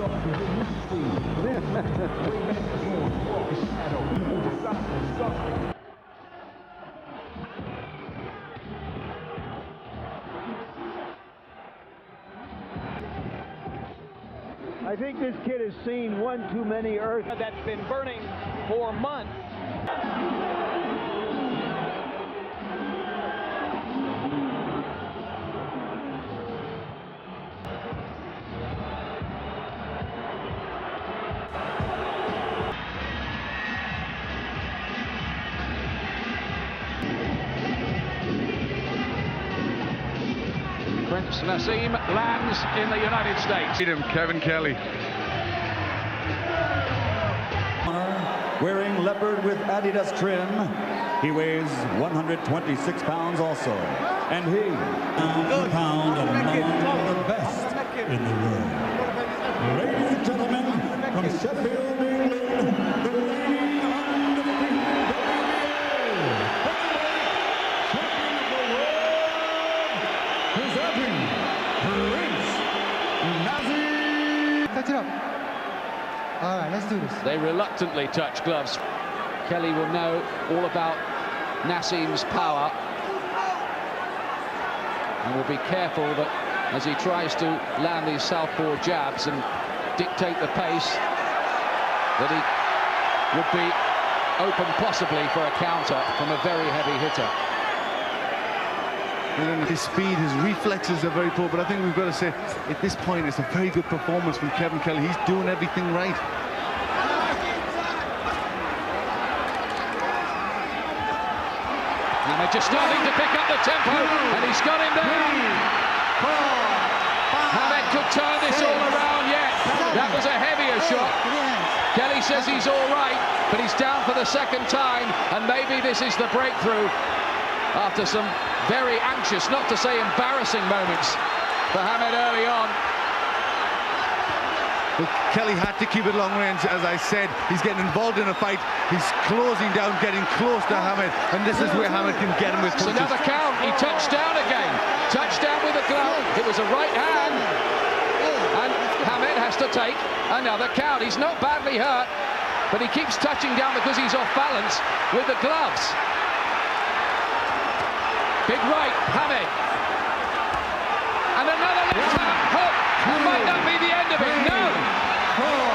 I think this kid has seen one too many Earths that's been burning for months. Prince Naseem lands in the United States. Kevin Kelley. Wearing leopard with Adidas trim. He weighs 126 pounds also. And he, a pound among the best in the world. Ladies and gentlemen, from Sheffield, England, the reigning undefeated champion of the world, presenting Prince Naseem. Touch it up. All right, let's do this. They reluctantly touch gloves. Kelley will know all about Naseem's power and will be careful that as he tries to land these southpaw jabs and dictate the pace, that he would be open possibly for a counter from a very heavy hitter. His speed, his reflexes are very poor, but I think we've got to say, at this point, it's a very good performance from Kevin Kelley. He's doing everything right. And they're just starting to pick up the tempo, and he's got him there. Hamed could turn this all around yet. That was a heavier shot. Kelley says he's all right, but he's down for the second time, and maybe this is the breakthrough after some very anxious, not to say embarrassing moments for Hamed early on. But Kelley had to keep it long range, as I said. He's getting involved in a fight. He's closing down, getting close to Hamed, and this is where Hamed can get him with punches. It's another count. He touched down again. Touchdown with the glove. It was a right hand, and Hamed has to take another count. He's not badly hurt, but he keeps touching down because he's off balance with the gloves. Big right, Hamed. And another left hand hook. That might not be the end of it. No.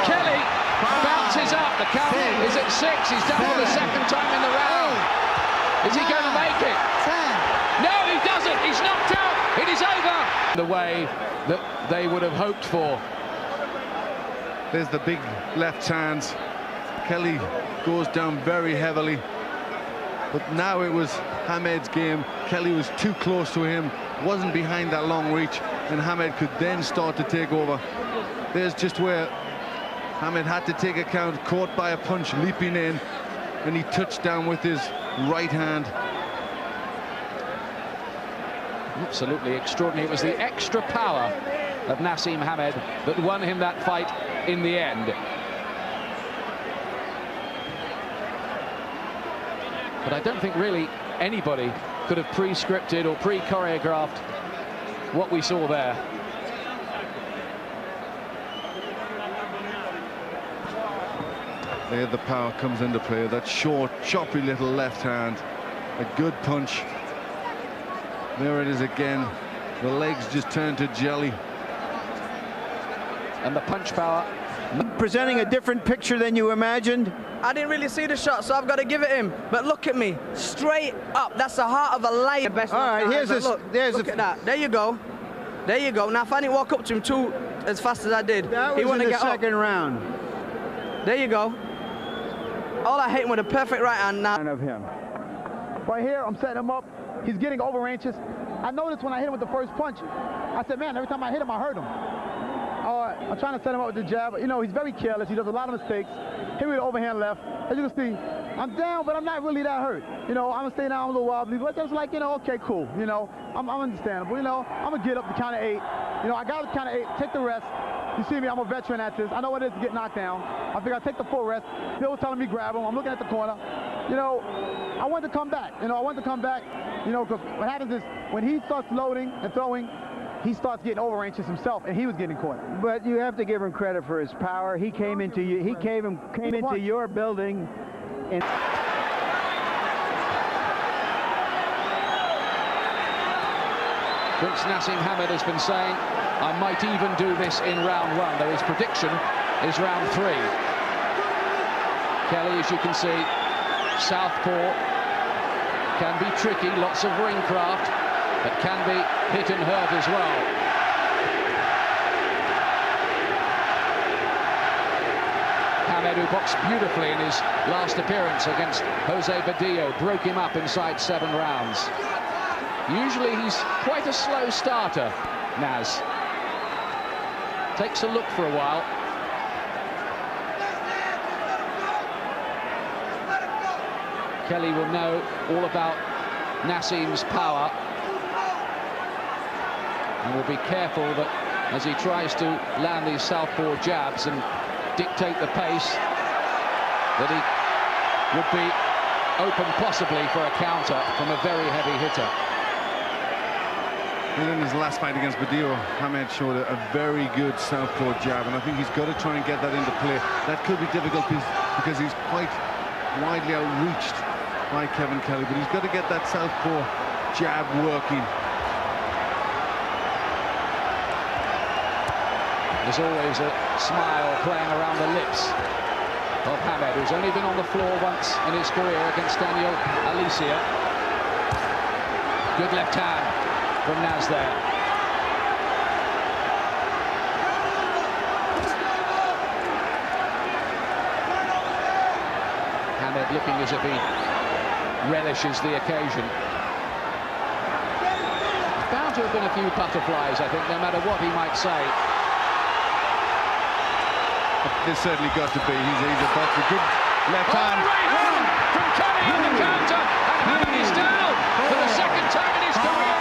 Kelley bounces up. The count is at 6. He's down for the second time in the round. Is he going to make it? No, he doesn't. He's knocked out. It is over. The way that they would have hoped for. There's the big left hand. Kelley goes down very heavily. But now it was Hamed's game. Kelley was too close to him, wasn't behind that long reach, and Hamed could then start to take over. There's just where Hamed had to take a count, caught by a punch, leaping in, and he touched down with his right hand. Absolutely extraordinary. It was the extra power of Naseem Hamed that won him that fight in the end. But I don't think really anybody could have pre-scripted or pre-choreographed what we saw there. There the power comes into play. That short, choppy little left hand. A good punch. There it is again. The legs just turn to jelly. And the punch power. presenting a different picture than you imagined? I didn't really see the shot, so I've got to give it him. But look at me, straight up. That's the heart of a lion. All right, here's this. Look at that. There you go. There you go. Now, if I didn't walk up to him too as fast as I did, he wouldn't get up. Second round. There you go. All I hate with a perfect right hand now. Of him. Right here, I'm setting him up. He's getting over inches. I noticed when I hit him with the first punch, I said, man, every time I hit him, I hurt him. I'm trying to set him up with the jab. You know, he's very careless. He does a lot of mistakes. Hit me with the overhand left. As you can see, I'm down, but I'm not really that hurt. You know, I'm going to stay down a little wobbly, but just like, you know, okay, cool. You know, I'm understandable. You know, I'm going to get up to count of 8. You know, I got to count of 8, take the rest. You see me, I'm a veteran at this. I know what it is to get knocked down. I figure I take the full rest. Bill was telling me grab him. I'm looking at the corner. You know, I wanted to come back. You know, I wanted to come back. You know, because what happens is when he starts loading and throwing, he starts getting over anxious himself, and he was getting caught. But you have to give him credit for his power. He came into you. He came into your building. And Prince Naseem Hamed has been saying, I might even do this in round 1, though his prediction is round 3. Kelley, as you can see, southpaw, can be tricky, lots of ring craft, but can be hit and hurt as well. Hamed, who boxed beautifully in his last appearance against Jose Badillo, broke him up inside 7 rounds. Usually he's quite a slow starter, Naz. Takes a look for a while. Kelley will know all about Naseem's power and will be careful that as he tries to land these southpaw jabs and dictate the pace, that he would be open possibly for a counter from a very heavy hitter. In his last fight against Badillo, Hamed showed a very good southpaw jab, and I think he's got to try and get that into play. That could be difficult because he's quite widely outreached by Kevin Kelley, but he's got to get that southpaw jab working. There's always a smile playing around the lips of Hamed, who's only been on the floor once in his career against Daniel Alicia. Good left hand from Naz there. Hamed looking as if he relishes the occasion. Bound to have been a few butterflies, I think, no matter what he might say. There's certainly got to be. He's a boxer. Good left hand. From Kelley on the counter, and Hamed is down for the second time in his career.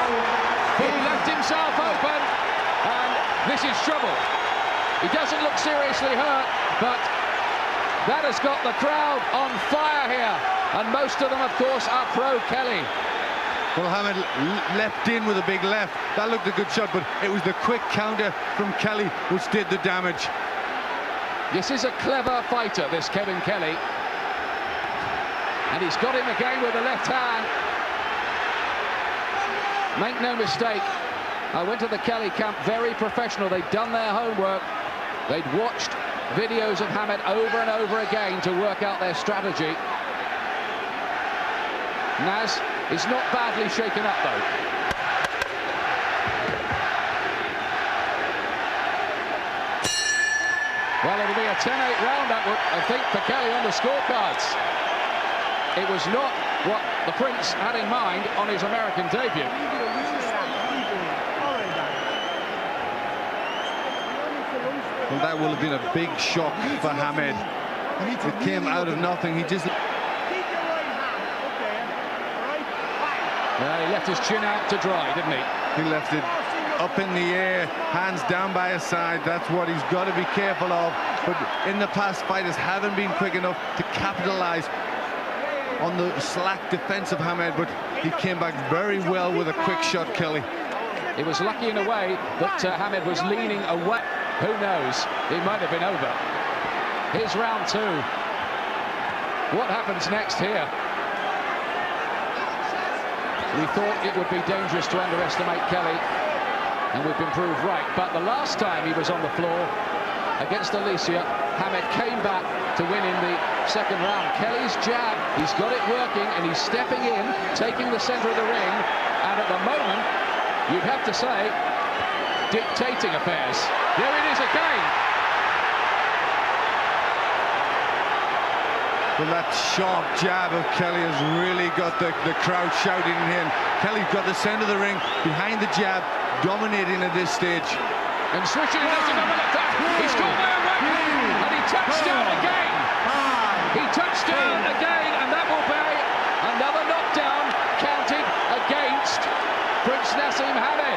He left himself open, and this is trouble. He doesn't look seriously hurt, but that has got the crowd on fire here, and most of them, of course, are pro-Kelley. Well, Hamed leapt in with a big left. That looked a good shot, but it was the quick counter from Kelley which did the damage. This is a clever fighter, this Kevin Kelley. And he's got him again with the left hand. Make no mistake, I went to the Kelley camp, very professional. They'd done their homework. They'd watched videos of Hamed over and over again to work out their strategy. Naz is not badly shaken up, though. Well, it'll be a 10-8 round, I think, for Kelley on the scorecards. It was not what the Prince had in mind on his American debut. Well, that will have been a big shock for Hamed. It came out of nothing. He just... Well, he left his chin out to dry, didn't he? He left it up in the air, hands down by his side. That's what he's got to be careful of. But in the past, fighters haven't been quick enough to capitalize on the slack defense of Hamed, but he came back very well with a quick shot, Kelley. He was lucky in a way that Hamed was leaning away. Who knows? He might have been over. Here's round 2. What happens next here? We thought it would be dangerous to underestimate Kelley, and we've been proved right. But the last time he was on the floor against Alicia, Hamed came back to win in the second round. Kelley's jab, he's got it working, and he's stepping in, taking the center of the ring, and at the moment, you'd have to say, dictating affairs. There it is again. Well, that sharp jab of Kelley has really got the crowd shouting in. Kelley's got the center of the ring, behind the jab, dominating at this stage. And switching it up to number left hand. He's caught by a right hand, and he touched down again. He touched down again, and that will be another knockdown counted against Prince Naseem Hamed.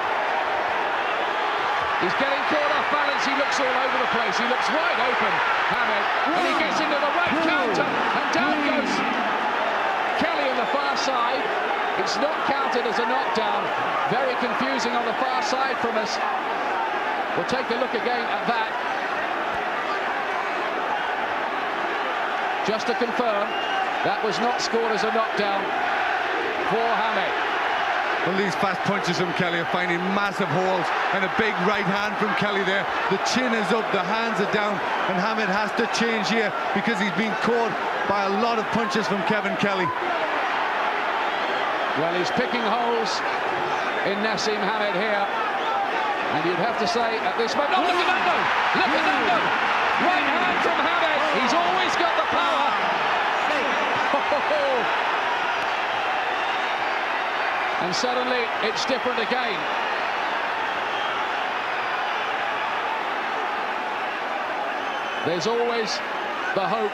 He's getting caught off balance. He looks all over the place. He looks wide open, Hamed, and he gets into the right counter, and down goes Kelley on the far side. It's not counted as a knockdown. Very confusing on the far side from us. We'll take a look again at that. Just to confirm, that was not scored as a knockdown for Hamed. Well, these fast punches from Kelley are finding massive holes, and a big right hand from Kelley there. The chin is up, the hands are down, and Hamed has to change here because he's been caught by a lot of punches from Kelley. Well, he's picking holes in Naseem Hamed here, and you'd have to say at this moment, oh, look at that though! Look at that though! Right hand from Hamed, he's always got the power. And suddenly it's different again. There's always the hope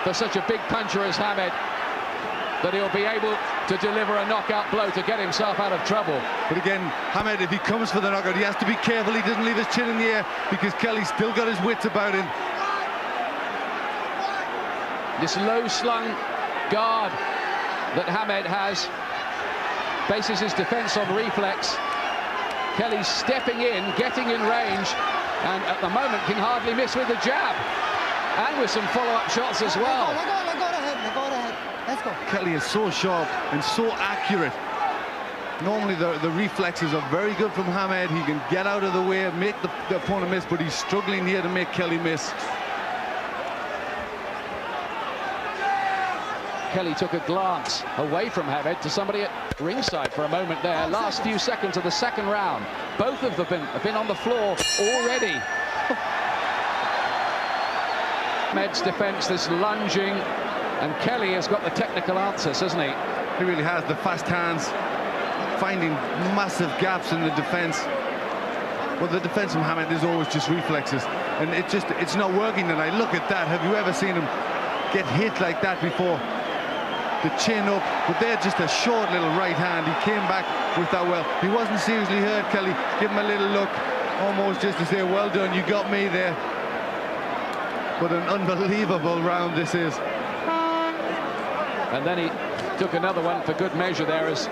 for such a big puncher as Hamed that he'll be able to deliver a knockout blow to get himself out of trouble. But again, Hamed, if he comes for the knockout, he has to be careful he doesn't leave his chin in the air, because Kelley's still got his wits about him. This low-slung guard that Hamed has bases his defense on reflex. Kelley's stepping in, getting in range, and at the moment can hardly miss with the jab, and with some follow-up shots as well. Let's go. Kelley is so sharp and so accurate. Normally the reflexes are very good from Hamed. He can get out of the way, make the opponent miss, but he's struggling here to make Kelley miss. Kelley took a glance away from Hamed to somebody at ringside for a moment there. Last few seconds of the second round. Both of them have been on the floor already. Hamed's defense, this lunging, and Kelley has got the technical answers, hasn't he? He really has. The fast hands, finding massive gaps in the defense. Well, the defense from Hamed is always just reflexes, and it's not working tonight. Look at that. Have you ever seen him get hit like that before? The chin up, but they're just a short little right hand. He came back with that well. He wasn't seriously hurt, Kelley. Give him a little look, almost just to say, well done, you got me there. But an unbelievable round this is. And then he took another one for good measure there as